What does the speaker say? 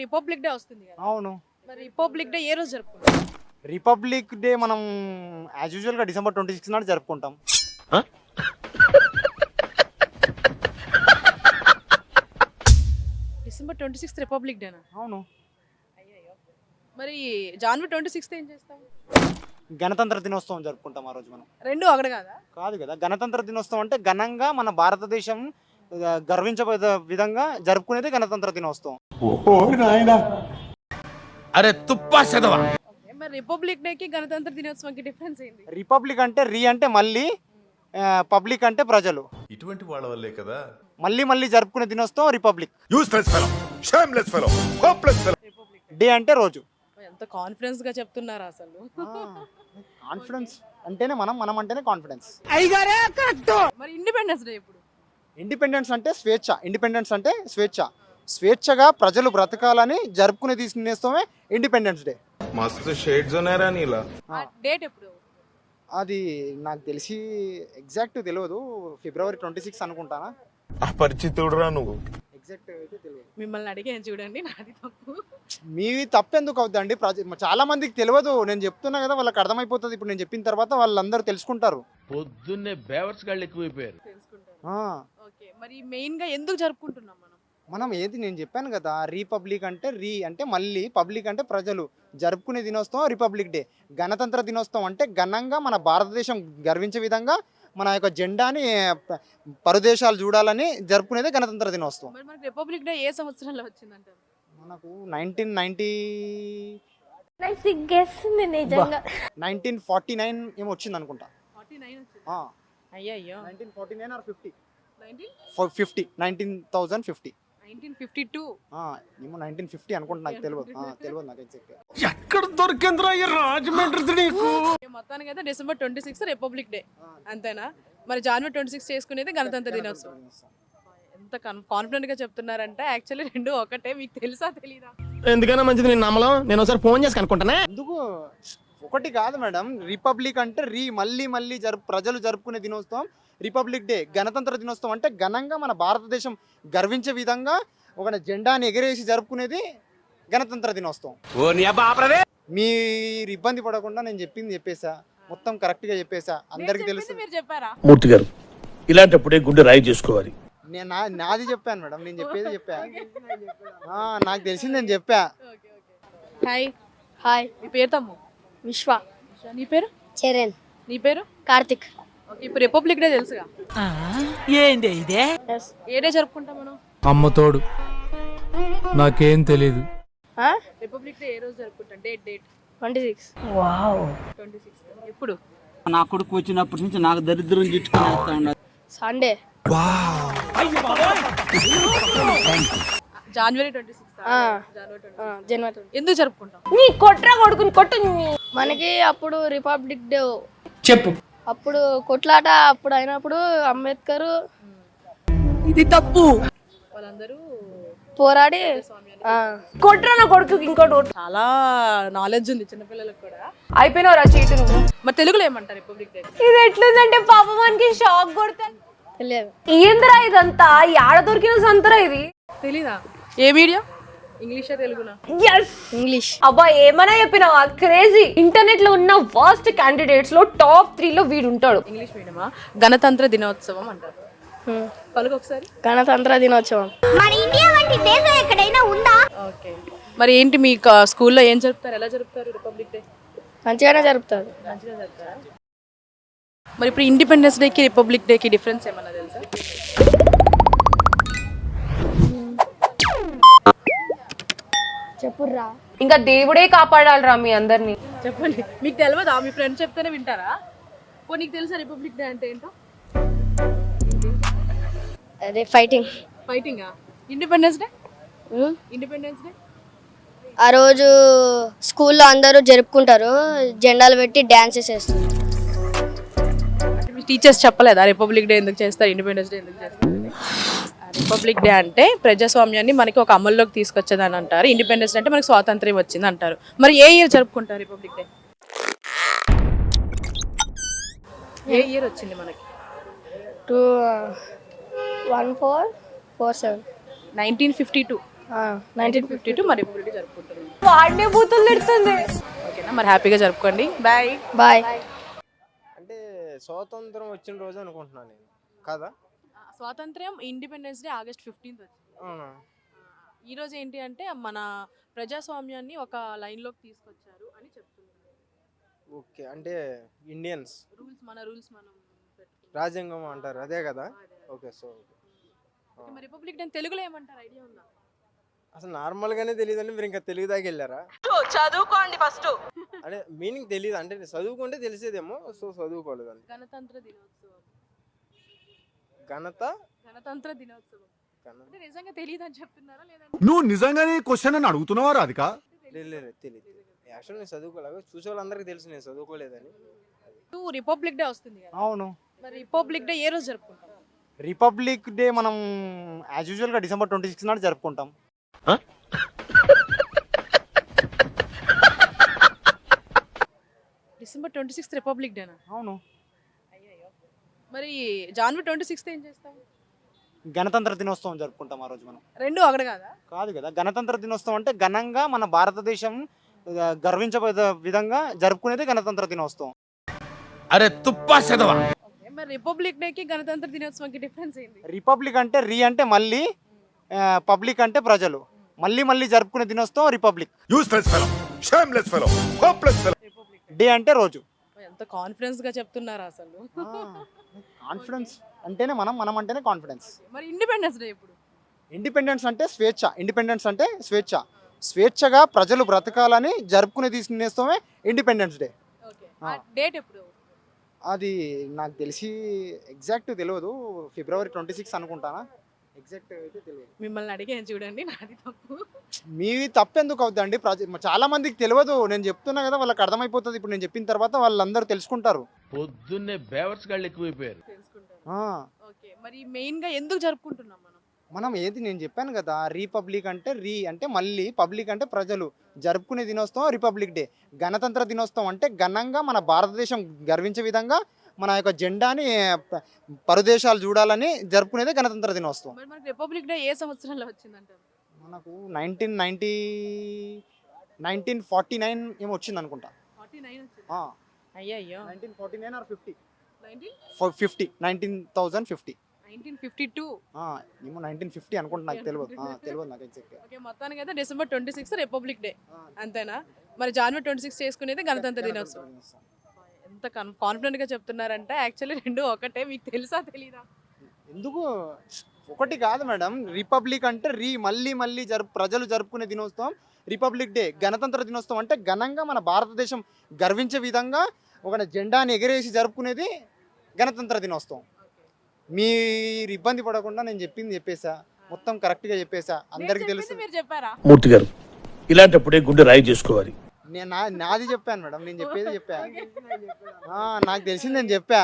Republic day వస్తుంది కదా. అవును. మరి రిపబ్లిక్ డే ఏ రోజు జరుపుకుంటాం? రిపబ్లిక్ డే మనం యాజ్ యూజువల్గా December 26 నాడు జరుపుకుంటాం. December 26 రిపబ్లిక్ డేనా? అవును. మరి January 26 ఏం చేస్తాం? గణతంత్ర దినోత్సవం జరుపుకుంటాం ఆ రోజు మనం. రెండు ఒకటి కాదా? కాదు కదా, గణతంత్ర దినోత్సవం అంటే ఘనంగా మన భారతదేశం గర్వించబడే విధంగా జరుపుకునేది గణతంత్ర దినోత్సవం. అరే తుప్పా చదవా. ఓకే, మరి రిపబ్లిక్ డేకి గణతంత్ర దినోత్సవంకి డిఫరెన్స్ ఏంటి? రిపబ్లిక్ అంటే అంటే మళ్ళీ, పబ్లిక్ అంటే ప్రజలు. ఇటువంటి వాళ్ళ వల్లే కదా మళ్ళీ మళ్ళీ జరుపుకునే దినోత్సవం republic. Useless fellow, shameless fellow, hopeless fellow. Republic day అంటే రోజు. ఎంత కాన్ఫిడెన్స్ గా చెప్తున్నారా అసలు? కాన్ఫిడెన్స్ అంటేనే మనం అంటేనే కాన్ఫిడెన్స్. మరి ఇండిపెండెన్స్ డే ఎప్పుడు? ఇండిపెండెన్స్ అంటే స్వేచ్ఛ. ఇండిపెండెన్స్ అంటే స్వేచ్ఛ. స్వేచ్ఛగా ప్రజలు బ్రతకాలని జరుపుకునే దినోత్సవమే ఇండిపెండెన్స్ డే. మస్తు షేడ్స్ ఉన్నారా నీలా. డేట్ ఎప్పుడు? అది నాకు తెలిసి ఎగ్జాక్ట్ తెలియదు. February 26 అనుకుంటానా. అపరిచితుడురా నువ్వు. ఎగ్జాక్ట్ అయితే తెలియదు. మిమ్మల్ని అడిగాను చూడండి, నాది తప్పు. మీవి తప్పెందుకు అవుతుందండి? చాలా మందికి తెలియదు. నేను చెప్తున్నా కదా, వాళ్ళకి అర్థమైపోతుంది. ఇప్పుడు నేను చెప్పిన తర్వాత వాళ్ళందరూ తెలుసుకుంటారు. పొద్దున్నే బేవర్స్ గాళ్ళు ఎక్కువైపోయారు. తెలుసుకుంటారు. ఆ, ఓకే, మరి మెయిన్ గా ఎందుకు జరుపుకుంటున్నాం మనం? మనం నేను చెప్పాను కదా, రిపబ్లిక్ అంటే అంటే మళ్ళీ, పబ్లిక్ అంటే ప్రజలు జరుపుకునే దినోత్సవం రిపబ్లిక్ డే. గణతంత్ర దినోత్సవం అంటే ఘనంగా మన భారతదేశం గర్వించే విధంగా మన యొక్క జెండాని పరదేశాలు చూడాలని జరుపుకునేదే గణతంత్ర దినోత్సవం. మరి మనకి రిపబ్లిక్ డే ఏ సంవత్సరంలో వచ్చిందంటారు? మనకు 1949 ఏమో వచ్చింది అనుకుంటా. 49 వచ్చింది. ఆ, అయ్యయ్యో, 1949 or 50. 1950 19,050. 1952. ఏమో 1950 అనుకుంటా, నాకు తెలియదు. తెలియదు నాకు ఎగ్జాక్ట్. ఎక్కడ దొరికిందిరా ఈ రాజమండ్రి నీకు? మొత్తానికి అయితే December 26 రిపబ్లిక్ డే అంతేనా? మరి January 26 చేసుకునేది గణతంత్ర దినోత్సవం. ఎంత కాన్ఫిడెంట్ గా చెప్తున్నారంటే యాక్చువల్లీ రెండు ఒకటే. మీకు తెలుసా తెలీదా? ఎందుకైనా మంచిది నేను నమ్మలం. నేను ఒకసారి ఫోన్ చేసి కనుక్కుంటానే. ఎందుకు ఒకటి కాదు మేడం. రిపబ్లిక్ అంటే మళ్ళీ మళ్ళీ ప్రజలు జరుపుకునే దినోత్సవం రిపబ్లిక్ డే. గణతంత్ర దినోత్సవం అంటే ఘనంగా మన భారతదేశం గర్వించే విధంగా ఒక జెండాని ఎగరేసి జరుపుకునేది గణతంత్ర దినోత్సవం. మీరు ఇబ్బంది పడకుండా నేను చెప్పింది చెప్పేసా, మొత్తం కరెక్ట్ గా చెప్పేసా, అందరికి తెలుసు. మీరు చెప్పారా? మూర్తి గారు, ఇలాంటప్పుడే గుండె రాయి చేసుకోవాలి. నేను నాది చెప్పాను మేడం, నేను చెప్పేది చెప్పా. నాకు తెలిసింది నేను చెప్పా. హాయ్. హాయ్, మీ పేరు తమ్ము? విశ్వ. నీ పేరు? చరణ్. నీ పేరు? కార్తిక్. ఇప్పుడు రిపబ్లిక్ డే తెలుసుగా? ఏంది ఇదే? ఏ డే జరుపుకుంటాం మనం? అమ్మ తోడు, నాకేం తెలీదు. రిపబ్లిక్ డే ఏ రోజు జరుపుకుంటాం? డేట్ 26. 26. ఎప్పుడు? నా కొడుకు వచ్చినప్పటి నుంచి నాకు దరిద్రం చుట్టుకునేస్తా ఉన్నది. సండే. January 26. జనవరి 20. ఎందుకు జరుపుకుంటాం? నీ కొట్రా కొడుకుని కొట్టు. మనకి అప్పుడు రిపబ్లిక్ డే చెప్పు. అప్పుడు కొట్లాట అప్పుడు అయినప్పుడు అంబేద్కర్ ఇది తప్పు. వాళ్ళందరూ పోరాడి కొట్రా నా కొడుకు. ఇంకోటి చాలా నాలెడ్జ్ ఉంది చిన్నపిల్లలకు కూడా. అయిపోయినావు రా చీటు నువ్వు. మరి తెలుగులో ఏమంటారు రిపబ్లిక్ డే? ఇది ఎట్లుందంటే పాపమానికి షాక్ కొడతా. తెలియదు. ఏందిరా ఇదంతా? యాడ దొరికిన సంతరా ఇది? తెలీదా? ఏ మీడియం? ఇంగ్లీషా తెలుగునా? ఇంగ్లీష్. అబ్బా ఏమన్నా చెప్పినావా? క్రేజీ. ఇంటర్నెట్ లో ఉన్న వర్స్ట్ క్యాండిడేట్స్ లో టాప్ 3 లో వీడు ఉంటాడు. ఇంగ్లీష్ మీడియమా? గణతంత్ర దినోత్సవం అంటారు. పలుకు ఒకసారి. గణతంత్ర దినోత్సవం. మన ఇండియా వంటి దేశం ఎక్కడైనా ఉందా? ఓకే, మరి ఏంటి మీ స్కూల్లో ఏం జరుపుతారు? ఎలా జరుపుతారు రిపబ్లిక్ డే? మంచిగానే జరుపుతారు. మంచిగా జరుపుతారా? మరి ఇప్పుడు ఇండిపెండెన్స్ డేకి రిపబ్లిక్ డేకి డిఫరెన్స్ ఏమన్నా తెలుసా? చెప్పుర్రా. ఇంకా దేవుడే కాపాడాలిరా మీ అందరినీ. చెప్పండి. మీకు తెలియదా? మీ ఫ్రెండ్స్ చెప్తేనే వింటారా? నీకు తెలుసా రిపబ్లిక్ డే అంటే ఏంటో? అదే ఫైటింగ్. ఫైటింగా? Independence day? ఇండిపెండెన్స్ డే ఆ రోజు స్కూల్లో అందరూ జరుపుకుంటారు, జెండాలు పెట్టి డాన్సెస్ చేస్తారు. మీ టీచర్స్ చెప్పలేదా రిపబ్లిక్ డే ఎందుకు చేస్తారు, ఇండిపెండెన్స్ డే ఎందుకు చేస్తారు? రిపబ్లిక్ డే అంటే ప్రజాస్వామ్యాన్ని మనకి ఒక అమల్లోకి తీసుకొచ్చేదని అంటారు. ఇండిపెండెన్స్ డే అంటే మనకి స్వాతంత్ర్యం వచ్చింది అంటారు. మరి ఏ ఇయర్ జరుపుకుంటారు రిపబ్లిక్ డే? ఏ ఇయర్ వచ్చింది మనకి? 1447. 1952. 1952 మరి రిపబ్లిక్ డే జరుపుకుంటున్నాం. వాడినే బూతులు తిడుతుంది. ఓకేనా, మరి హ్యాపీగా జరుపుకోండి. బాయ్. బాయ్. అంటే స్వాతంత్రం వచ్చిన రోజు అనుకుంటున్నాను నేను కదా. స్వాతంత్ర్యం ఇండిపెండెన్స్ డే ఆగస్ట్ 15th వచ్చింది. అవునా? ఈ రోజు ఏంటి అంటే మన ప్రజాస్వామ్యాన్ని ఒక లైన్లోకి తీసుకొచ్చారు అని చెప్తున్నారు. ఓకే, అంటే ఇండియన్స్ రూల్స్ మన పెట్టుకున్నాం. రాజ్యాంగం అంటారు అదే కదా. ఓకే, సో ఓకే, మరి రిపబ్లిక్ డే తెలుగులో ఏమంటారు, ఐడియా ఉందా? అసలు నార్మల్గానే తెలియదండి, మీరు ఇంకా తెలుగు దాకా వెళ్ళారా? చదువుకోండి ఫస్ట్. అంటే మీనింగ్ తెలియదు, అంటే చదువుకుంటే తెలిసేదేమో, సో చదువుకోలేదండి. గణతంత్ర దినోత్సవం. గణతంత్ర దినోత్సవం అంటే నిజంగా తెలియదు అని చెప్తున్నారా లేదంటే? నువ్వు నిజంగానే క్వశ్చన్ అని అడుగుతున్నావా రాధిక? లేదు తెలియదు. యాక్చువల్ నేను చదువుకోలేదు, చూసే వాళ్ళందరికీ తెలుసు నేను చదువుకోలేదని. రిపబ్లిక్ డే వస్తుంది కదా. అవును. మరి రిపబ్లిక్ డే ఏ రోజు జరుపుకుంటాం? రిపబ్లిక్ డే మనం యాజ్ యూజువల్గా December 26 నాడు జరుపుకుంటాం. December 26 రిపబ్లిక్ డేనా? అవును. అయ్యో, మరి January 26 ఏం చేస్తాం? గణతంత్ర దినోత్సవం జరుపుకుంటాం ఆ రోజు మనం. రెండు ఒకటి కాదా? కాదు కదా, గణతంత్ర దినోత్సవం అంటే ఘనంగా మన భారతదేశం గర్వించే విధంగా జరుపుకునేది గణతంత్ర దినోత్సవం. అరే తుప్పా చదవా. ఓకే, మరి రిపబ్లిక్ డేకి గణతంత్ర దినోత్సవంకి డిఫరెన్స్ ఏంటి? రిపబ్లిక్ అంటే అంటే మళ్ళీ, పబ్లిక్ అంటే ప్రజలు, మళ్ళీ జరుపుకునే దినోత్సవం republic. Useless fellow, shameless fellow, hopeless fellow. Republic day అంటే రోజు. ఎంత కాన్ఫిడెన్స్ గా చెప్తున్నారు అసలు. కాన్ఫిడెన్స్ అంటేనే మనం అంటేనే కాన్ఫిడెన్స్. మరి ఇండిపెండెన్స్ డే ఎప్పుడు? ఇండిపెండెన్స్ అంటే స్వేచ్ఛ. ఇండిపెండెన్స్ అంటే స్వేచ్ఛగా ప్రజలు బ్రతకాలని జరుపుకునే దినోత్సవమే ఇండిపెండెన్స్ డే. ఓకే, ఆ డేట్ ఎప్పుడు? అది నాకు తెలిసి ఎగ్జాక్ట్ తెలియదు, February 26 అనుకుంటానా, ఎగ్జాక్ట్ అయితే తెలియదు. మిమ్మల్ని అడిగాను చూడండి, నాది తప్పు. మీవి తప్పెందుకు అవుతుందండి? చాలా మందికి తెలియదు, నేను చెప్తున్నా కదా, వాళ్ళకి అర్థమైపోతుంది. ఇప్పుడు నేను చెప్పిన తర్వాత వాళ్ళందరూ తెలుసుకుంటారు. పొద్దున్నే బేవర్స్ గాళ్ళు ఎక్కువైపోయారు. తెలుసుకుంటారు. ఆ, ఓకే, మరి మెయిన్ గా ఎందుకు జరుపుకుంటున్నాం మనం? ఏది నేను చెప్పాను కదా, రిపబ్లిక్ అంటే అంటే మళ్ళీ, పబ్లిక్ అంటే ప్రజలు జరుపుకునే దినోత్సవం రిపబ్లిక్ డే. గణతంత్ర దినోత్సవం అంటే ఘనంగా మన భారతదేశం గర్వించే విధంగా మన యొక్క జెండాని పరదేశాలు చూడాలని జరుపుకునేదే గణతంత్ర దినోత్సవం. మరి మనకి రిపబ్లిక్ డే ఏ సంవత్సరంలో వచ్చిందంటారు? మనకు 1949 ఏమో వచ్చింది అనుకుంటా. 49 వచ్చింది. ఆ, అయ్యయ్యో, 1949 or 50. 1952. 1952. ఏమో 1950 అనుకుంటా, నాకు తెలియదు నాకు ఎగ్జాక్ట్. ఓకే, మొత్తానికి అయితే December 26 రిపబ్లిక్ డే అంతేనా? మరి January 26 చేసుకునేది గణతంత్ర దినోత్సవం. ఎంత కాన్ఫిడెంట్ గా చెప్తున్నారంటే యాక్చువల్లీ రెండు ఒకటే. మీకు తెలుసా తెలీదా? ఎందుకు ఒకటి కాదు మేడం, రిపబ్లిక్ అంటే మళ్ళీ ప్రజలు జరుపుకునే దినోత్సవం రిపబ్లిక్ డే. గణతంత్ర దినోత్సవం అంటే ఘనంగా మన భారతదేశం గర్వించే విధంగా ఒక జెండాని ఎగరేసి జరుపుకునేది గణతంత్ర దినోత్సవం. మీరు ఇబ్బంది పడకుండా నేను చెప్పేసా, మొత్తం కరెక్ట్గా చెప్పేసా, అందరికీ తెలుసు. మీరు చెప్పారా? మూర్తి గారు, ఇలాంటప్పుడే గుండె రాయి చేసుకోవాలి. నాది చెప్పాను మేడం, నేను చెప్పేది చెప్పా. నాకు తెలిసింది నేను చెప్పా.